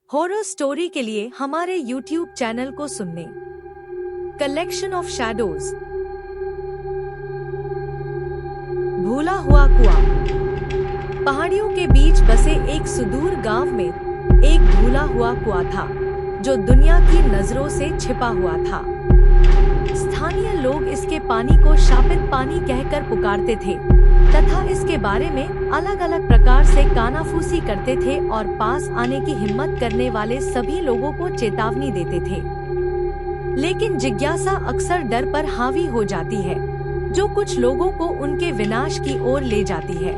Horror story के लिए हमारे YouTube चैनल को सुनने कलेक्शन ऑफ शैडोज। भूला हुआ कुआं। पहाड़ियों के बीच बसे एक सुदूर गांव में एक भूला हुआ कुआं था जो दुनिया की नजरों से छिपा हुआ था। स्थानीय लोग इसके पानी को शापित पानी कहकर पुकारते थे तथा इसके बारे में अलग अलग प्रकार से कानाफूसी करते थे और पास आने की हिम्मत करने वाले सभी लोगों को चेतावनी देते थे। लेकिन जिज्ञासा अक्सर डर पर हावी हो जाती है जो कुछ लोगों को उनके विनाश की ओर ले जाती है।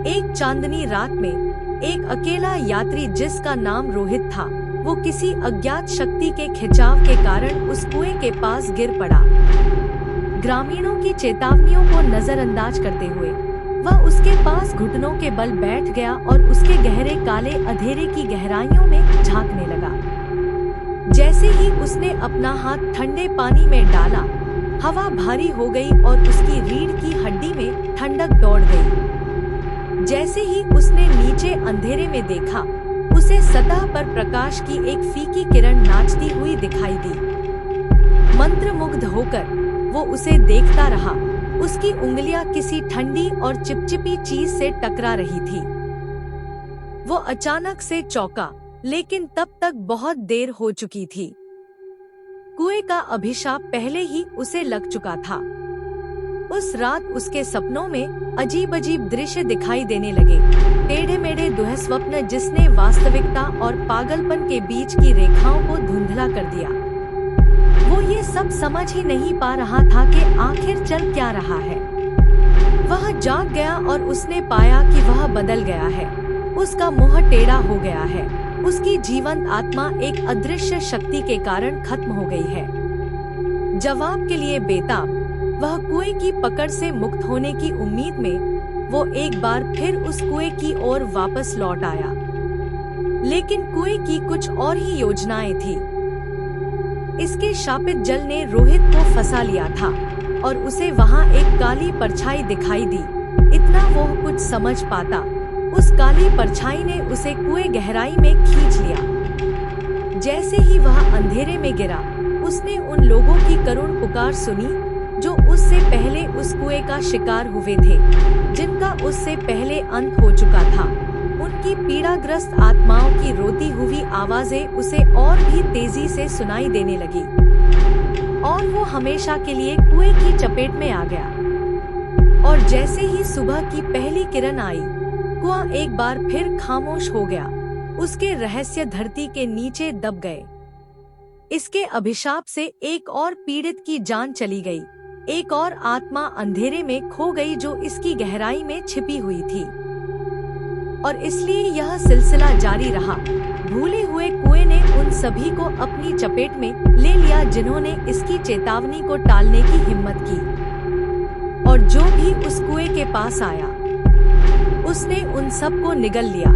एक चांदनी रात में एक अकेला यात्री जिसका नाम रोहित था, वो किसी अज्ञात शक्ति के खिंचाव के कारण उस कुएं के पास गिर पड़ा। ग्रामीणों की चेतावनियों को नजरअंदाज करते हुए वह उसके पास घुटनों के बल बैठ गया और उसके गहरे काले अंधेरे की गहराइयों में झांकने लगा। जैसे ही उसने अपना हाथ ठंडे पानी में डाला, हवा भारी हो गई और उसकी रीढ़ की हड्डी में ठंडक दौड़ गई। जैसे ही उसने नीचे अंधेरे में देखा, उसे सतह पर प्रकाश की एक फीकी किरण नाचती हुई दिखाई दी। मंत्रमुग्ध होकर वो उसे देखता रहा। उसकी उंगलियां किसी ठंडी और चिपचिपी चीज से टकरा रही थी। वो अचानक से चौंका, लेकिन तब तक बहुत देर हो चुकी थी। कुएं का अभिशाप पहले ही उसे लग चुका था। उस रात उसके सपनों में अजीब अजीब दृश्य दिखाई देने लगे। टेढ़े मेढ़े दुःस्वप्न जिसने वास्तविकता और पागलपन के बीच की रेखाओं को धुंधला कर दिया। वो ये सब समझ ही नहीं पा रहा था कि आखिर चल क्या रहा है। वह जाग गया और उसने पाया कि वह बदल गया है। उसका मुंह टेढ़ा हो गया है। उसकी जीवंत आत्मा एक अदृश्य शक्ति के कारण खत्म हो गई है। जवाब के लिए बेताब, वह कुएं की पकड़ से मुक्त होने की उम्मीद में वो एक बार फिर उस कुएं की ओर वापस लौट आया। लेकिन कुएं की कुछ और ही योजनाएं थी। इसके शापित जल ने रोहित को फंसा लिया था और उसे वहां एक काली परछाई दिखाई दी। इतना वो कुछ समझ पाता, उस काली परछाई ने उसे कुएं गहराई में खींच लिया। जैसे ही वह अंधेरे में गिरा, उसने उन लोगों की करुण पुकार सुनी जो उससे पहले उस कुएं का शिकार हुए थे, जिनका उससे पहले अंत हो चुका था। उनकी पीड़ाग्रस्त आत्माओं की रोती हुई आवाजें उसे और भी तेजी से सुनाई देने लगी और वो हमेशा के लिए कुएं की चपेट में आ गया। और जैसे ही सुबह की पहली किरण आई, कुआं एक बार फिर खामोश हो गया। उसके रहस्य धरती के नीचे दब गए। इसके अभिशाप से एक और पीड़ित की जान चली गई। एक और आत्मा अंधेरे में खो गई जो इसकी गहराई में छिपी हुई थी। और इसलिए यह सिलसिला जारी रहा। भूले हुए कुएं ने उन सभी को अपनी चपेट में ले लिया जिन्होंने इसकी चेतावनी को टालने की हिम्मत की। और जो भी उस कुएं के पास आया, उसने उन सब को निगल लिया।